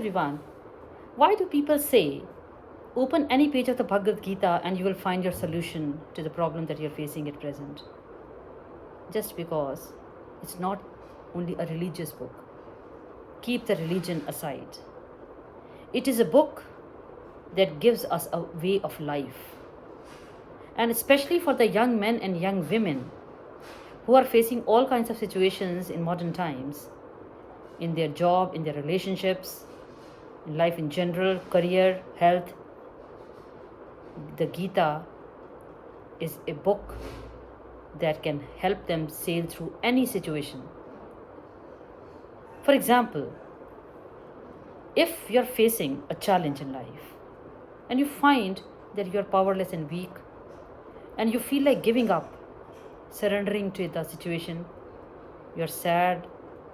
Everyone, why do people say open any page of the Bhagavad Gita and you will find your solution to the problem that you're facing at present? Just because it's not only a religious book. Keep the religion aside. It is a book that gives us a way of life. And especially for the young men and young women who are facing all kinds of situations in modern times, in their job, in their relationships, in life in general, career, health. The Gita is a book that can help them sail through any situation. For example, if you're facing a challenge in life and you find that you're powerless and weak and you feel like giving up, surrendering to the situation, you're sad,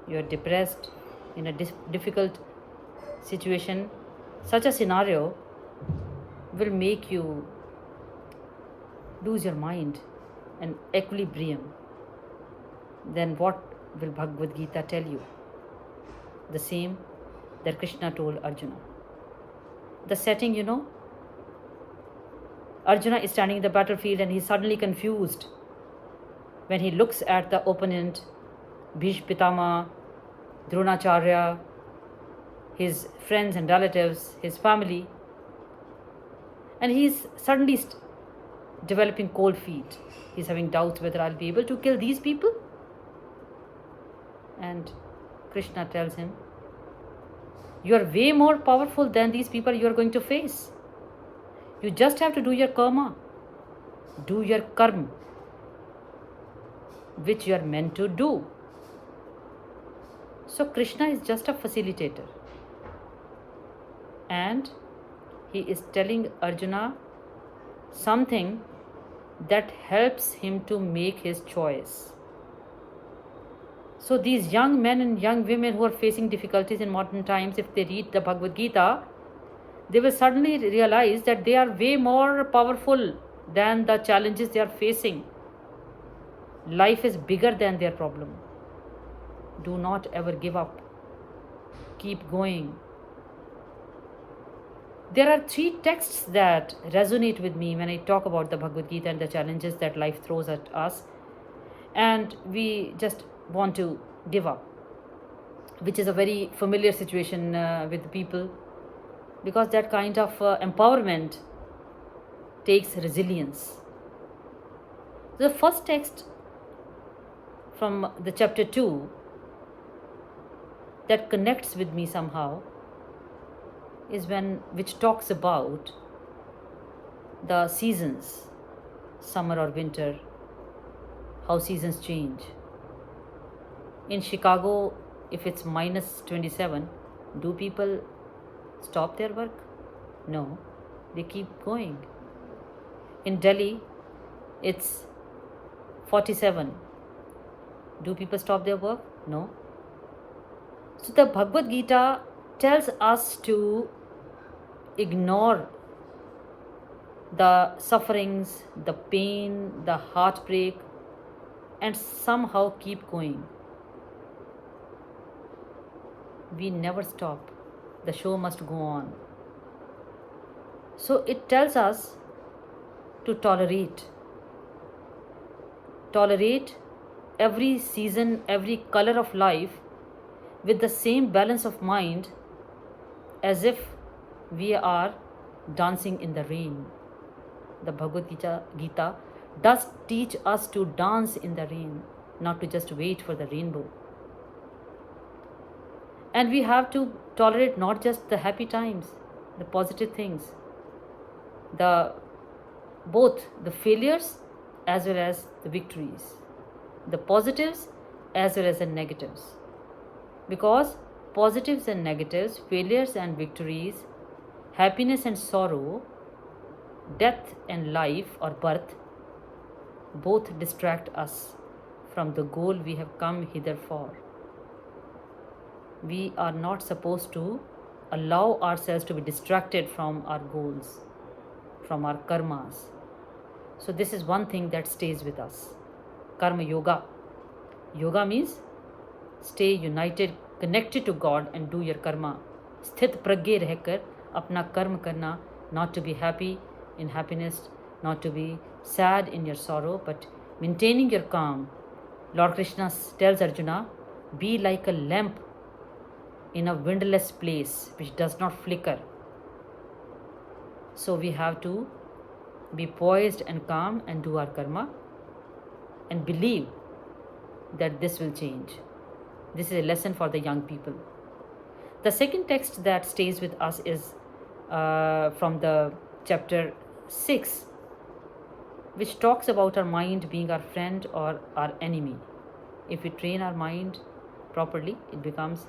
you're depressed, in a difficult situation, such a scenario will make you lose your mind and equilibrium. Then what will Bhagavad Gita tell you? The same that Krishna told Arjuna. The setting, Arjuna is standing in the battlefield and he's suddenly confused when he looks at the opponent, Bhishma Pitama, Dronacharya, his friends and relatives, his family, and he's suddenly developing cold feet. He's having doubts whether I'll be able to kill these people. And Krishna tells him, you are way more powerful than these people you are going to face. You just have to do your karma, do your karma, which you are meant to do. So Krishna is just a facilitator. And he is telling Arjuna something that helps him to make his choice. So these young men and young women who are facing difficulties in modern times, if they read the Bhagavad Gita, they will suddenly realize that they are way more powerful than the challenges they are facing. Life is bigger than their problem. Do not ever give up. Keep going. There are 3 texts that resonate with me when I talk about the Bhagavad Gita and the challenges that life throws at us, and we just want to give up, which is a very familiar situation with people, because that kind of empowerment takes resilience. The first text from the chapter 2 that connects with me somehow is which talks about the seasons, summer or winter, how seasons change. In Chicago, if it's minus 27, do people stop their work? No, they keep going. In Delhi, it's 47. Do people stop their work? No. So the Bhagavad Gita tells us to ignore the sufferings, the pain, the heartbreak, and somehow keep going. We never stop. The show must go on. So it tells us to tolerate every season, every color of life with the same balance of mind as if we are dancing in the rain. The Bhagavad Gita does teach us to dance in the rain, not to just wait for the rainbow. And we have to tolerate not just the happy times, the positive things, both the failures as well as the victories, the positives as well as the negatives. Because positives and negatives, failures and victories, happiness and sorrow, death and life or birth, both distract us from the goal we have come hither for. We are not supposed to allow ourselves to be distracted from our goals, from our karmas. So this is one thing that stays with us. Karma yoga. Yoga means stay united, connected to God and do your karma. स्थित प्रज्ञ रहकर अपना कर्म करना, not to be happy in happiness, not to be sad in your sorrow, but maintaining your calm. Lord Krishna tells Arjuna, be like a lamp in a windless place which does not flicker. So we have to be poised and calm and do our karma and believe that this will change. This is a lesson for the young people. The second text that stays with us is from the chapter 6, which talks about our mind being our friend or our enemy. If we train our mind properly, it becomes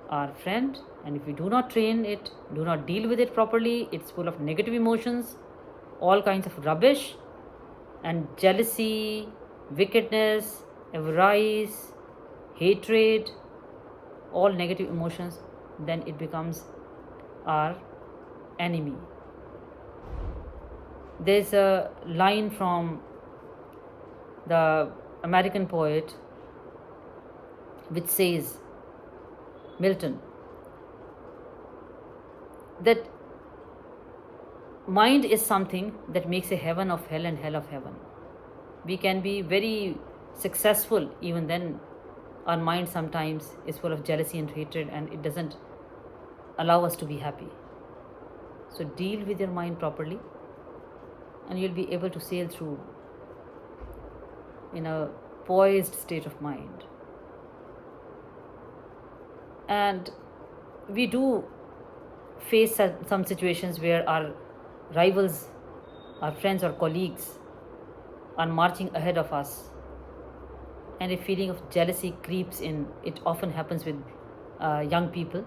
our friend, and if we do not train it, do not deal with it properly, it's full of negative emotions, all kinds of rubbish, and jealousy, wickedness, avarice, hatred, all negative emotions, then it becomes our enemy. There's a line from the American poet which says, Milton, that mind is something that makes a heaven of hell and hell of heaven. We can be very successful, even then our mind sometimes is full of jealousy and hatred, and it doesn't allow us to be happy. So deal with your mind properly, and you'll be able to sail through in a poised state of mind. And we do face some situations where our rivals, our friends or colleagues are marching ahead of us, and a feeling of jealousy creeps in. It often happens with young people.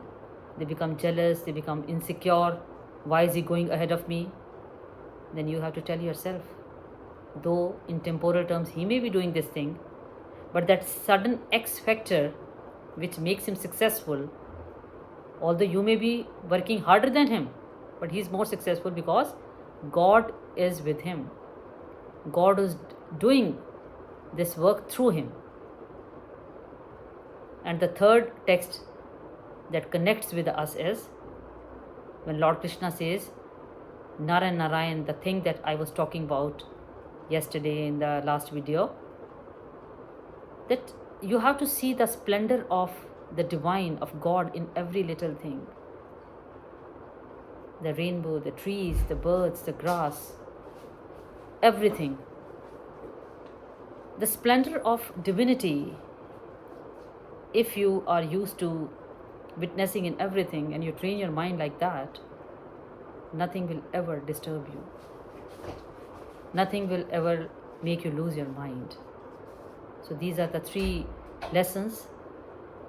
They become jealous, they become insecure. Why is he going ahead of me? Then you have to tell yourself, though in temporal terms he may be doing this thing, but that sudden X factor which makes him successful, although you may be working harder than him, but he is more successful because God is with him. God is doing this work through him. And the third text that connects with us is when Lord Krishna says, Narayan Narayan, the thing that I was talking about yesterday in the last video, that you have to see the splendor of the divine, of God in every little thing. The rainbow, the trees, the birds, the grass, everything. The splendor of divinity, if you are used to witnessing in everything and you train your mind like that, nothing will ever disturb you. Nothing will ever make you lose your mind. So these are the 3 lessons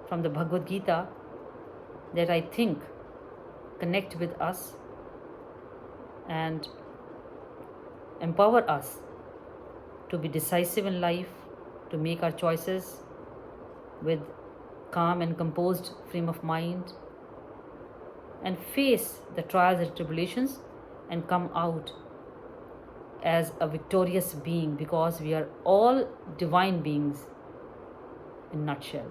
from the Bhagavad Gita that I think connect with us and empower us to be decisive in life, to make our choices with calm and composed frame of mind, and face the trials and tribulations and come out as a victorious being, because we are all divine beings in a nutshell.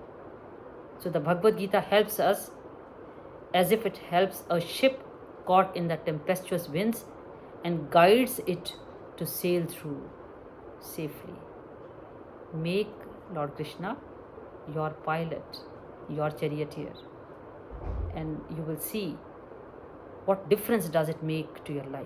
So the Bhagavad Gita helps us as if it helps a ship caught in the tempestuous winds and guides it to sail through safely. Make Lord Krishna your pilot, your charioteer, and you will see what difference does it make to your life.